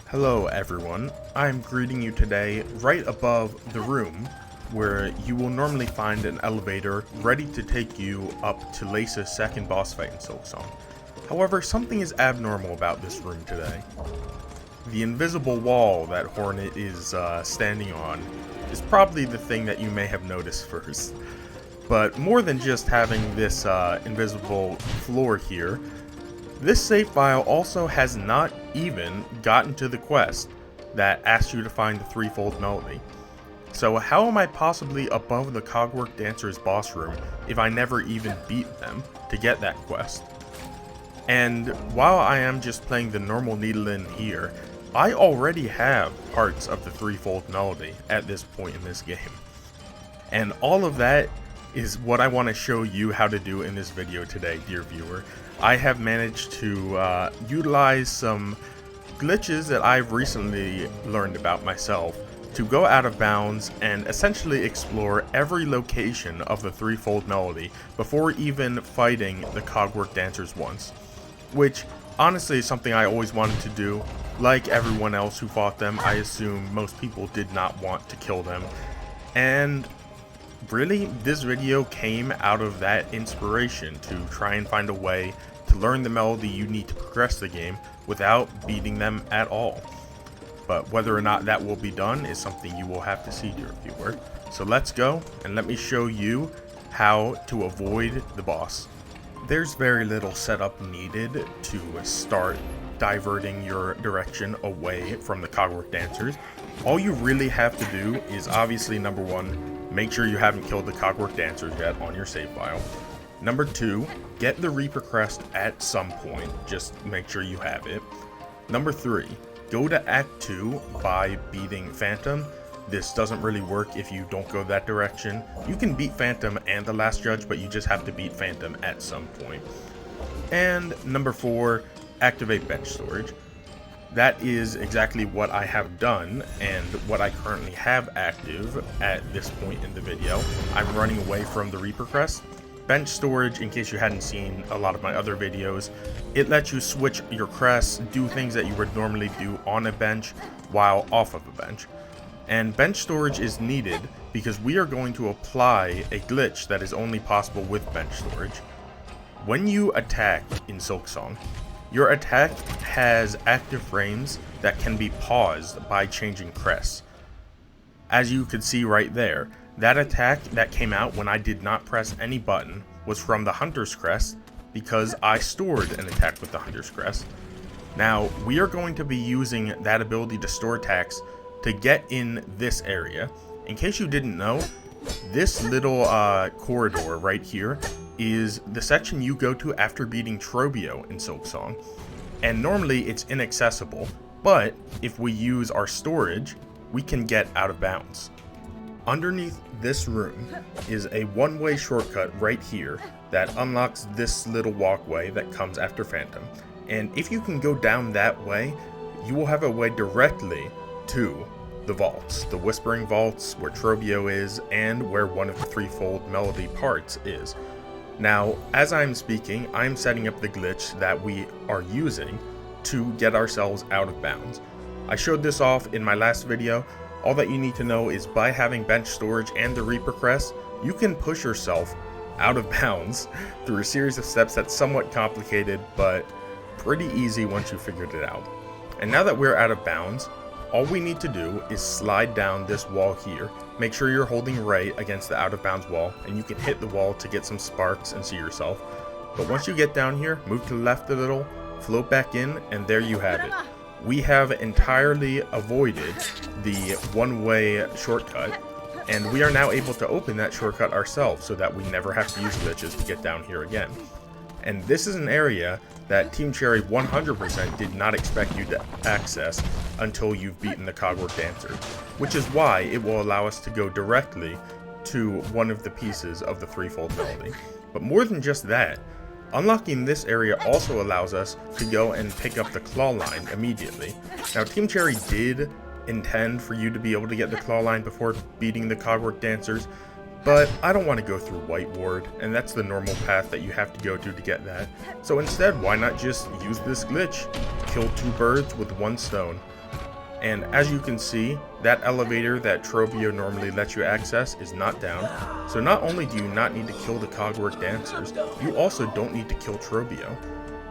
Hello everyone, I'm greeting you today right above the room where you will normally find an elevator ready to take you up to Lace's second boss fight in Silksong. However, something is abnormal about this room today. The invisible wall that Hornet is standing on is probably the thing that you may have noticed first. But more than just having this invisible floor here, this save file also has not even gotten to the quest that asks you to find the Threefold melody. So how am I possibly above the Cogwork Dancer's boss room if I never even beat them to get that quest? And while I am just playing the normal needle in here, I already have parts of the Threefold melody at this point in this game. And all of that is what I want to show you how to do in this video today, dear viewer. I have managed to utilize some glitches that I've recently learned about myself to go out of bounds and essentially explore every location of the Threefold melody before even fighting the Cogwork Dancers once. Which honestly is something I always wanted to do. Like everyone else who fought them, I assume most people did not want to kill them. And really, this video came out of that inspiration to try and find a way to learn the melody you need to progress the game without beating them at all. But whether or not that will be done is something you will have to see, dear viewer. So let's go and let me show you how to avoid the boss. There's very little setup needed to start diverting your direction away from the Cogwork Dancers. All you really have to do is obviously, number one, make sure you haven't killed the Cogwork Dancers yet on your save file. Number two, get the Reaper Crest at some point, just make sure you have it. Number three, go to Act 2 by beating Phantom. This doesn't really work if you don't go that direction. You can beat Phantom and the Last Judge, but you just have to beat Phantom at some point. And number four, activate bench storage. That is exactly what I have done and what I currently have active at this point in the video. I'm running away from the Reaper Crest. Bench storage, in case you hadn't seen a lot of my other videos, it lets you switch your crests, do things that you would normally do on a bench while off of a bench. And bench storage is needed because we are going to apply a glitch that is only possible with bench storage. When you attack in Silksong, your attack has active frames that can be paused by changing crests. As you can see right there, that attack that came out when I did not press any button was from the Hunter's Crest because I stored an attack with the Hunter's Crest. Now, we are going to be using that ability to store attacks to get in this area. In case you didn't know, this little corridor right here is the section you go to after beating Trobio in Silksong. And normally it's inaccessible, but if we use our storage, we can get out of bounds. Underneath this room is a one-way shortcut right here that unlocks this little walkway that comes after Phantom. And if you can go down that way, you will have a way directly to the vaults, the Whispering Vaults, where Trobio is, and where one of the Threefold melody parts is. Now, as I'm speaking, I'm setting up the glitch that we are using to get ourselves out of bounds. I showed this off in my last video. All that you need to know is by having bench storage and the Reaper Crest, you can push yourself out of bounds through a series of steps that's somewhat complicated, but pretty easy once you figured it out. And now that we're out of bounds, all we need to do is slide down this wall here. Make sure you're holding right against the out of bounds wall, and you can hit the wall to get some sparks and see yourself. But once you get down here, move to the left a little, float back in, and there you have it. We have entirely avoided the one-way shortcut, and we are now able to open that shortcut ourselves so that we never have to use glitches to get down here again. And this is an area that Team Cherry 100% did not expect you to access until you've beaten the Cogwork Dancer, which is why it will allow us to go directly to one of the pieces of the Threefold melody. But more than just that, unlocking this area also allows us to go and pick up the claw line immediately. Now, Team Cherry did intend for you to be able to get the claw line before beating the Cogwork Dancers, but I don't want to go through White Ward, and that's the normal path that you have to go to get that. So instead, why not just use this glitch? Kill two birds with one stone. And as you can see, that elevator that Trobio normally lets you access is not down. So not only do you not need to kill the Cogwork dancers, you also don't need to kill Trobio.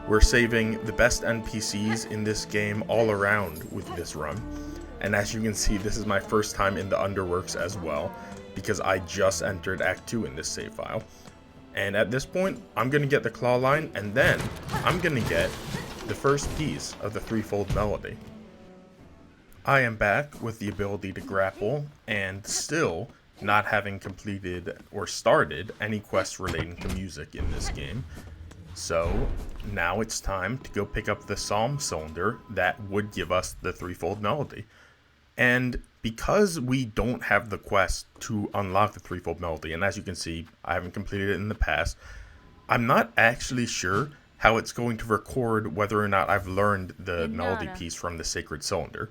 We're saving the best NPCs in this game all around with this run. And as you can see, this is my first time in the Underworks as well, because I just entered Act 2 in this save file. And at this point, I'm going to get the claw line, and then I'm going to get the first piece of the Threefold melody. I am back with the ability to grapple, and still not having completed or started any quests relating to music in this game. So now it's time to go pick up the psalm cylinder that would give us the Threefold melody. And because we don't have the quest to unlock the Threefold melody, and as you can see, I haven't completed it in the past, I'm not actually sure how it's going to record whether or not I've learned the melody piece from the sacred cylinder.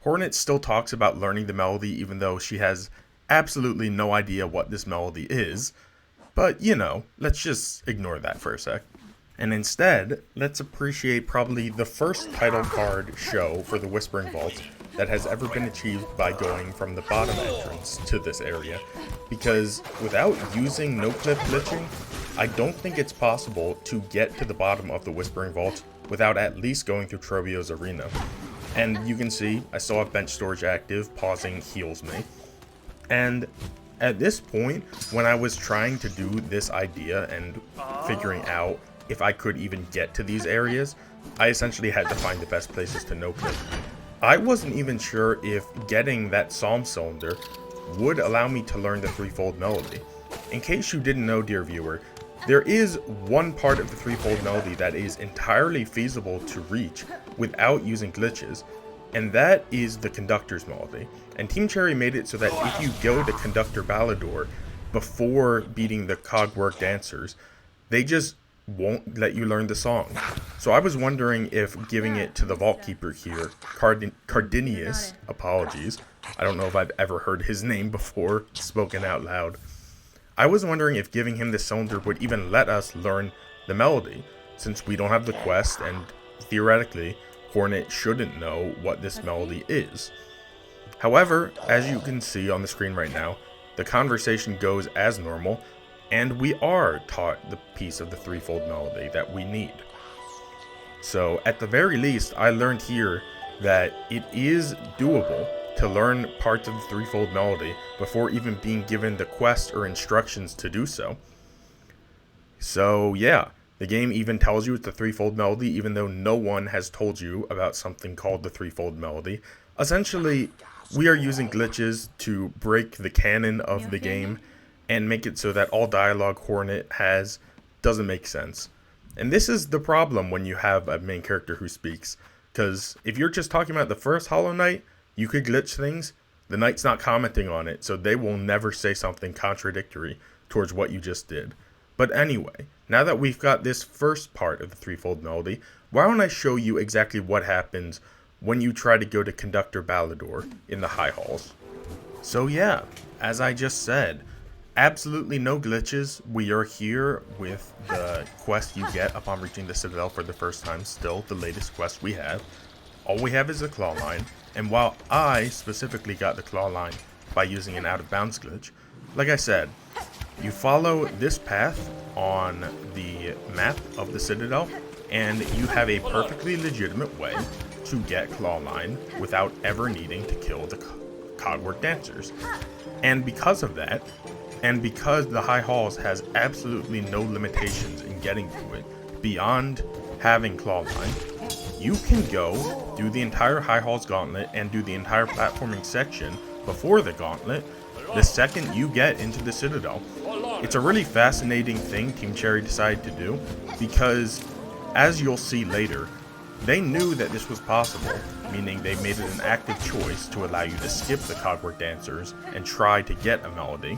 Hornet still talks about learning the melody even though she has absolutely no idea what this melody is, but you know, let's just ignore that for a sec. And instead, let's appreciate probably the first title card show for the Whispering Vault that has ever been achieved by going from the bottom entrance to this area, because without using no-clip glitching, I don't think it's possible to get to the bottom of the Whispering Vault without at least going through Trobio's arena. And you can see, I still have bench storage active, pausing heals me. And at this point, when I was trying to do this idea and figuring out if I could even get to these areas, I essentially had to find the best places to no-clip. I wasn't even sure if getting that psalm cylinder would allow me to learn the Threefold melody. In case you didn't know, dear viewer, there is one part of the Threefold melody that is entirely feasible to reach without using glitches, and that is the conductor's melody. And Team Cherry made it so that if you go to Conductor Ballador before beating the Cogwork dancers, they just won't let you learn the song. So I was wondering if giving it to the Vault Keeper here, Cardinius, apologies, I don't know if I've ever heard his name before spoken out loud. I was wondering if giving him the cylinder would even let us learn the melody, since we don't have the quest and theoretically Hornet shouldn't know what this melody is. However, as you can see on the screen right now, the conversation goes as normal, and we are taught the piece of the Threefold melody that we need. So at the very least, I learned here that it is doable to learn parts of the Threefold melody before even being given the quest or instructions to do so. So yeah, the game even tells you it's the Threefold melody even though no one has told you about something called the Threefold melody. Essentially, we are using glitches to break the canon of the game and make it so that all dialogue Hornet has doesn't make sense. And this is the problem when you have a main character who speaks, because if you're just talking about the first Hollow Knight, you could glitch things, the Knight's not commenting on it, so they will never say something contradictory towards what you just did. But anyway, now that we've got this first part of the Threefold melody, why don't I show you exactly what happens when you try to go to Conductor Ballador in the High Halls. So yeah, as I just said, absolutely no glitches. We are here with the quest you get upon reaching the Citadel for the first time, still the latest quest we have. All we have is the claw line, and while I specifically got the claw line by using an out of bounds glitch, like I said, you follow this path on the map of the Citadel, and you have a perfectly legitimate way to get claw line without ever needing to kill the Cogwork dancers. And because of that, and because the High Halls has absolutely no limitations in getting to it beyond having claw line, you can go do the entire High Halls gauntlet and do the entire platforming section before the gauntlet the second you get into the Citadel. It's a really fascinating thing Team Cherry decided to do, because as you'll see later, they knew that this was possible, meaning they made it an active choice to allow you to skip the Cogwork dancers and try to get a melody,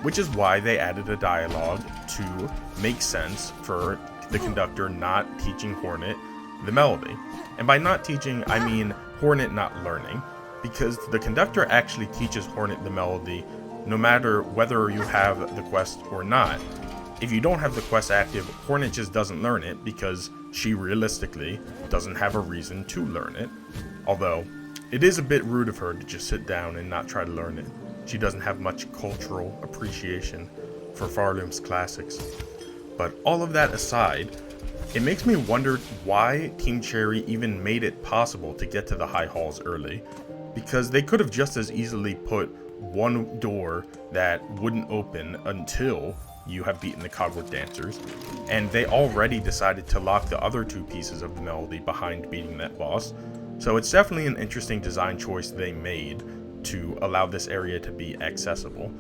which is why they added a dialogue to make sense for the conductor not teaching Hornet the melody. And by not teaching, I mean Hornet not learning, because the conductor actually teaches Hornet the melody no matter whether you have the quest or not. If you don't have the quest active, Hornet just doesn't learn it because she realistically doesn't have a reason to learn it. Although, It is a bit rude of her to just sit down and not try to learn it. She doesn't have much cultural appreciation for Farloom's classics. But all of that aside, it makes me wonder why Team Cherry even made it possible to get to the high halls early, because they could have just as easily put one door that wouldn't open until you have beaten the Cogwork Dancers, and they already decided to lock the other two pieces of the melody behind beating that boss. So it's definitely an interesting design choice they made to allow this area to be accessible.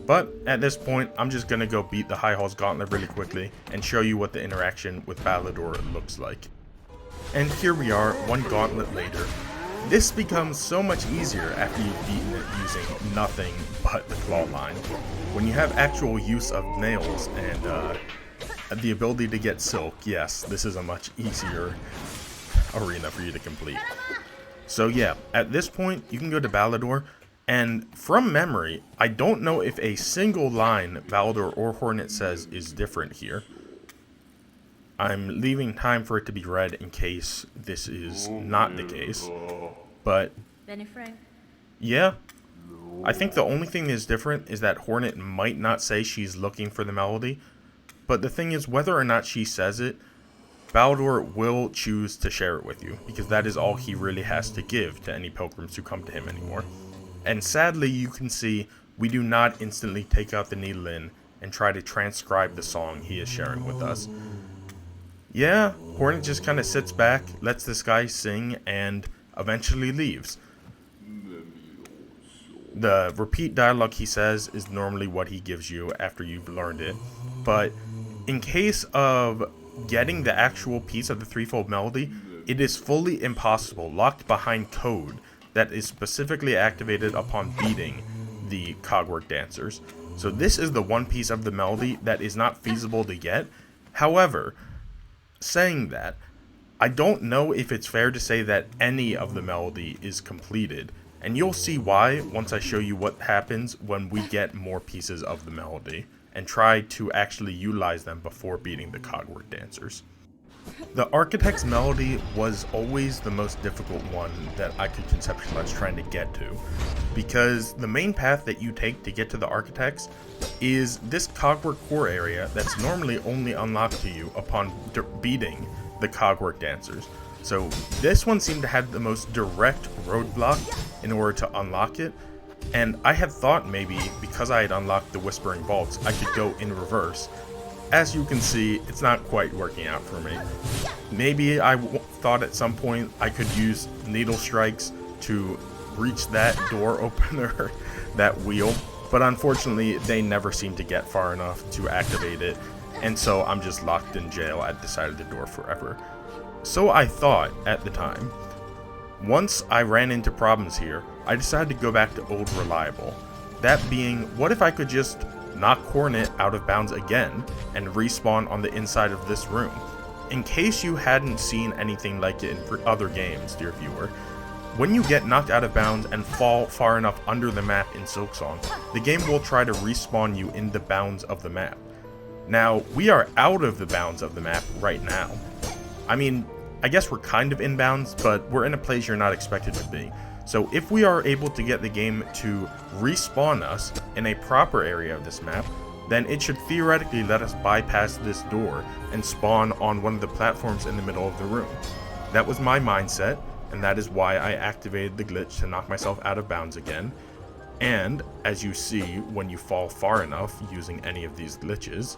But at this point, I'm just gonna go beat the High Halls Gauntlet really quickly and show you what the interaction with Battledore looks like. And here we are, one gauntlet later. This becomes so much easier after you've beaten it using nothing but the claw line. When you have actual use of nails and the ability to get silk, yes, this is a much easier arena for you to complete. So yeah, at this point, you can go to Battledore, and from memory, I don't know if a single line Battledore or Hornet says is different here. I'm leaving time for it to be read in case this is not the case. But yeah, I think the only thing that is different is that Hornet might not say she's looking for the melody. But the thing is, whether or not she says it, Battledore will choose to share it with you, because that is all he really has to give to any pilgrims who come to him anymore. And sadly, you can see we do not instantly take out the needle in and try to transcribe the song he is sharing with us. Yeah, Hornet just kind of sits back, lets this guy sing, and eventually leaves. The repeat dialogue he says is normally what he gives you after you've learned it. But in case of getting the actual piece of the Threefold melody, it is fully impossible, locked behind code that is specifically activated upon beating the Cogwork Dancers. So this is the one piece of the melody that is not feasible to get. However, saying that, I don't know if it's fair to say that any of the melody is completed, and you'll see why once I show you what happens when we get more pieces of the melody and try to actually utilize them before beating the Cogwork Dancers. The Architect's melody was always the most difficult one that I could conceptualize trying to get to, because the main path that you take to get to the Architects is this Cogwork Core area that's normally only unlocked to you upon beating the Cogwork Dancers. So this one seemed to have the most direct roadblock in order to unlock it, and I had thought maybe because I had unlocked the Whispering Vaults, I could go in reverse. As you can see, it's not quite working out for me. Maybe I thought at some point I could use needle strikes to reach that door opener, that wheel, but unfortunately they never seem to get far enough to activate it, and so I'm just locked in jail at the side of the door forever. So I thought at the time. Once I ran into problems here, I decided to go back to Old Reliable. That being, what if I could just knock Hornet out of bounds again and respawn on the inside of this room? In case you hadn't seen anything like it in other games, dear viewer, when you get knocked out of bounds and fall far enough under the map in Silksong, the game will try to respawn you in the bounds of the map. Now, we are out of the bounds of the map right now. I mean, I guess we're kind of in bounds, but we're in a place you're not expected to be. So if we are able to get the game to respawn us in a proper area of this map, then it should theoretically let us bypass this door and spawn on one of the platforms in the middle of the room. That was my mindset, and that is why I activated the glitch to knock myself out of bounds again. And, as you see when you fall far enough using any of these glitches,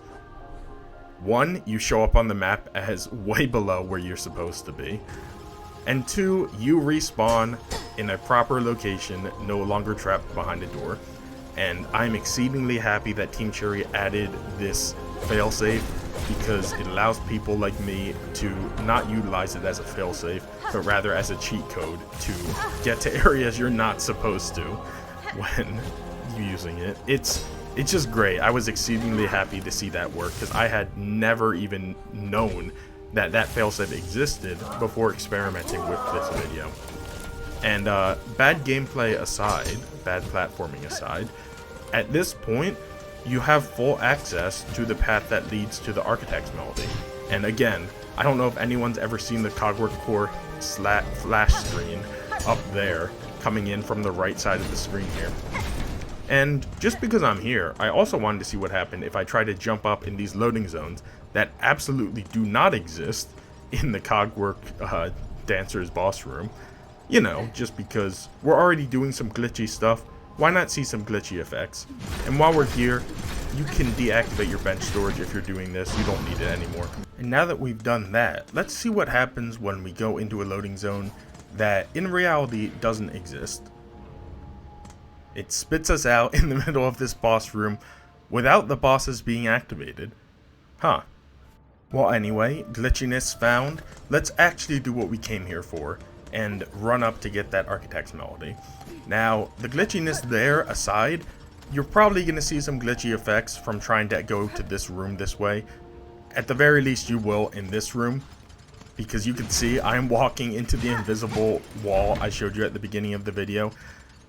1, you show up on the map as way below where you're supposed to be, and 2, you respawn in a proper location, no longer trapped behind a door. And I'm exceedingly happy that Team Cherry added this failsafe, because it allows people like me to not utilize it as a failsafe, but rather as a cheat code to get to areas you're not supposed to when using it. It's just great. I was exceedingly happy to see that work, because I had never even known that failsafe existed before experimenting with this video. And bad gameplay aside, bad platforming aside, at this point, you have full access to the path that leads to the Architect's melody. And again, I don't know if anyone's ever seen the Cogwork Core flash screen, up there, coming in from the right side of the screen here. And just because I'm here, I also wanted to see what happened if I try to jump up in these loading zones that absolutely do not exist in the Cogwork Dancer's boss room. You know, just because we're already doing some glitchy stuff, why not see some glitchy effects? And while we're here, you can deactivate your bench storage if you're doing this, you don't need it anymore. And now that we've done that, let's see what happens when we go into a loading zone that in reality doesn't exist. It spits us out in the middle of this boss room without the bosses being activated. Huh. Well anyway, glitchiness found, let's actually do what we came here for and run up to get that Architect's Melody. Now, the glitchiness there aside, you're probably going to see some glitchy effects from trying to go to this room this way. At the very least you will in this room, because you can see I'm walking into the invisible wall I showed you at the beginning of the video.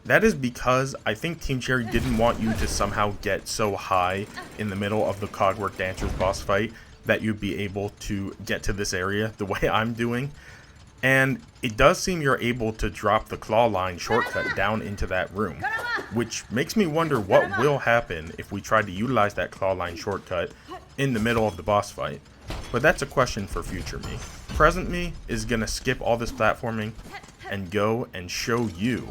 That is because I think Team Cherry didn't want you to somehow get so high in the middle of the Cogwork Dancer's boss fight that you'd be able to get to this area the way I'm doing. And it does seem you're able to drop the claw line shortcut down into that room, which makes me wonder what will happen if we try to utilize that claw line shortcut in the middle of the boss fight. But that's a question for future me. Present me is going to skip all this platforming and go and show you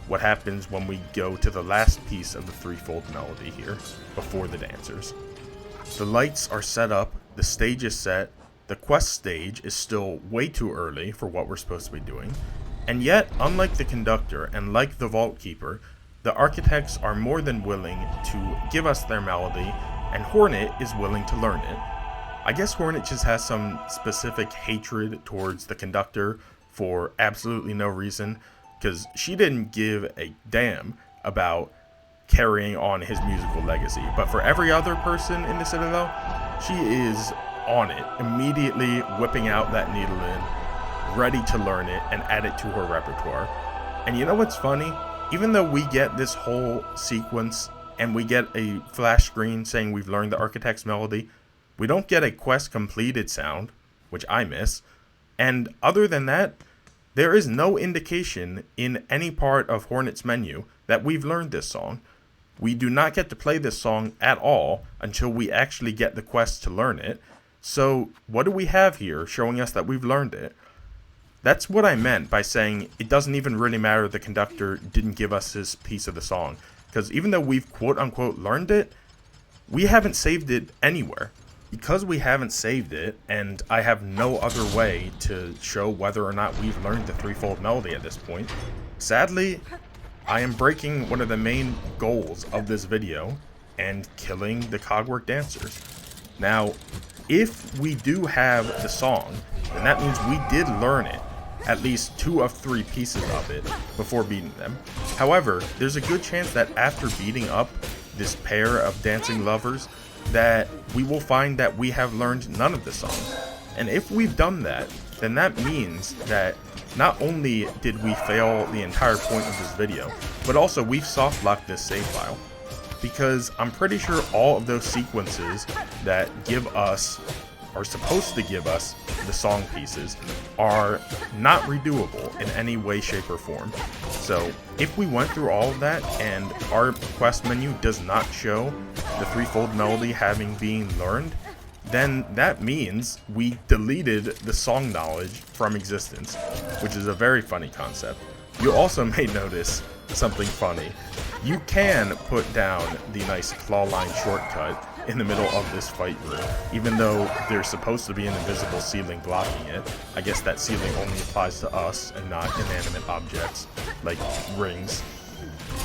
what happens when we go to the last piece of the Threefold melody here, before the dancers. The lights are set up, the stage is set, the quest stage is still way too early for what we're supposed to be doing, and yet, unlike the conductor and like the vault keeper, the architects are more than willing to give us their melody, and Hornet is willing to learn it. I guess Hornet just has some specific hatred towards the conductor for absolutely no reason, because she didn't give a damn about carrying on his musical legacy. But for every other person in the Citadel, she is on it, immediately whipping out that needle in, ready to learn it and add it to her repertoire. And you know what's funny? Even though we get this whole sequence and we get a flash screen saying we've learned the Architect's Melody, we don't get a quest completed sound, which I miss. And other than that, there is no indication in any part of Hornet's menu that we've learned this song. We do not get to play this song at all until we actually get the quest to learn it. So what do we have here showing us that we've learned it? That's what I meant by saying it doesn't even really matter the conductor didn't give us his piece of the song. Because even though we've quote-unquote learned it, we haven't saved it anywhere. Because we haven't saved it, and I have no other way to show whether or not we've learned the Threefold melody at this point, sadly, I am breaking one of the main goals of this video and killing the Cogwork Dancers. Now, if we do have the song, then that means we did learn it, at least 2 of 3 pieces of it, before beating them. However, there's a good chance that after beating up this pair of dancing lovers, that we will find that we have learned none of the song. And if we've done that, then that means that not only did we fail the entire point of this video, but also we've soft-locked this save file. Because I'm pretty sure all of those sequences that give us, are supposed to give us, the song pieces are not redoable in any way, shape, or form. So if we went through all of that and our quest menu does not show the Threefold melody having been learned, then that means we deleted the song knowledge from existence, which is a very funny concept. You also may notice something funny. You can put down the nice claw line shortcut in the middle of this fight room, even though there's supposed to be an invisible ceiling blocking it. I guess that ceiling only applies to us and not inanimate objects like rings.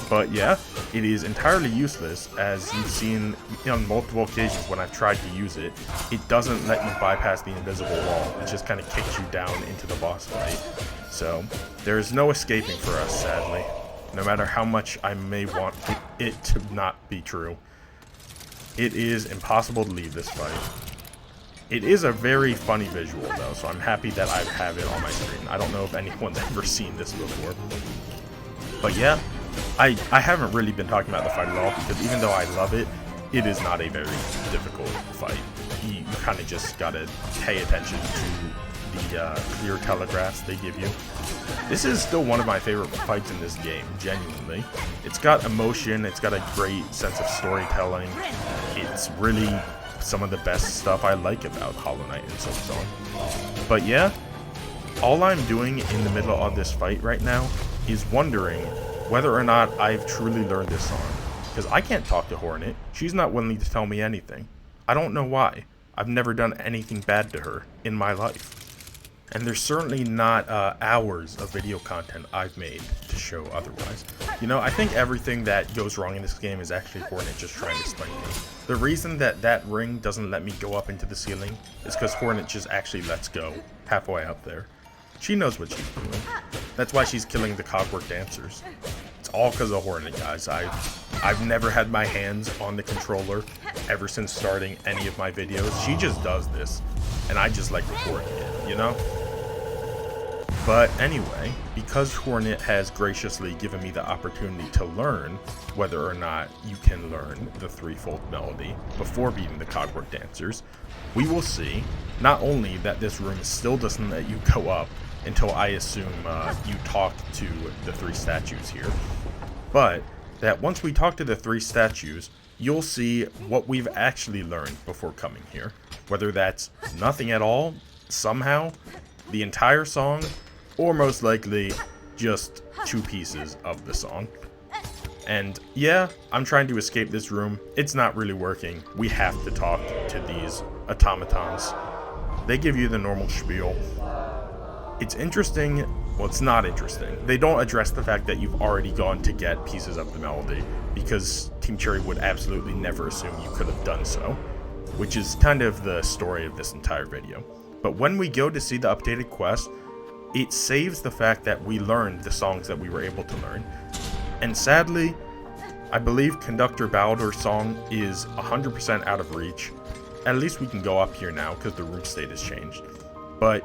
But yeah, it is entirely useless, as you've seen on multiple occasions when I've tried to use it. It doesn't let you bypass the invisible wall, it just kind of kicks you down into the boss fight. So there is no escaping for us, sadly, no matter how much I may want it to not be true. It is impossible to leave this fight. It is a very funny visual though, so I'm happy that I have it on my screen. I don't know if anyone's ever seen this before. But yeah, I haven't really been talking about the fight at all, because even though I love it, it is not a very difficult fight. You kind of just gotta pay attention to the clear telegraphs they give you. This is still one of my favorite fights in this game, genuinely. It's got emotion, it's got a great sense of storytelling. It's really some of the best stuff I like about Hollow Knight and Silksong. But yeah, all I'm doing in the middle of this fight right now is wondering whether or not I've truly learned this song. Because I can't talk to Hornet. She's not willing to tell me anything. I don't know why. I've never done anything bad to her in my life. And there's certainly not hours of video content I've made to show otherwise. You know, I think everything that goes wrong in this game is actually Hornet just trying to spite me. The reason that that ring doesn't let me go up into the ceiling is because Hornet just actually lets go halfway up there. She knows what she's doing. That's why she's killing the Cogwork dancers. It's all because of Hornet, guys. I've never had my hands on the controller ever since starting any of my videos. She just does this, and I just like recording it, you know? But anyway, because Hornet has graciously given me the opportunity to learn whether or not you can learn the Threefold melody before beating the Cogwork dancers, we will see not only that this room still doesn't let you go up until I assume you talk to the 3 statues here, but that once we talk to the 3 statues, you'll see what we've actually learned before coming here. Whether that's nothing at all, somehow, the entire song, or most likely just 2 pieces of the song. And yeah, I'm trying to escape this room. It's not really working. We have to talk to these automatons. They give you the normal spiel. It's interesting. Well, it's not interesting. They don't address the fact that you've already gone to get pieces of the melody, because Team Cherry would absolutely never assume you could have done so, which is kind of the story of this entire video. But when we go to see the updated quest, it saves the fact that we learned the songs that we were able to learn. And sadly, I believe Conductor Baldur's song is 100% out of reach. At least we can go up here now because the room state has changed. But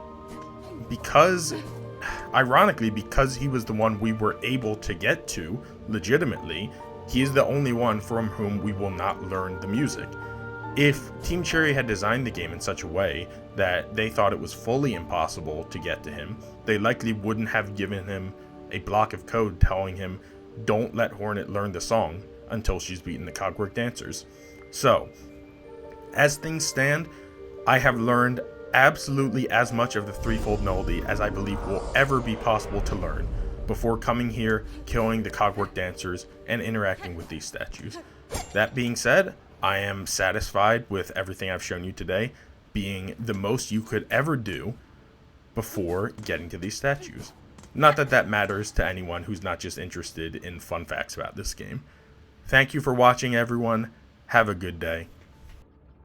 because, ironically, because he was the one we were able to get to legitimately, he is the only one from whom we will not learn the music. If Team Cherry had designed the game in such a way that they thought it was fully impossible to get to him, they likely wouldn't have given him a block of code telling him, don't let Hornet learn the song until she's beaten the Cogwork dancers. So, as things stand, I have learned absolutely as much of the Threefold melody as I believe will ever be possible to learn before coming here, killing the Cogwork dancers, and interacting with these statues. That being said, I am satisfied with everything I've shown you today, being the most you could ever do before getting to these statues. Not that that matters to anyone who's not just interested in fun facts about this game. Thank you for watching, everyone. Have a good day.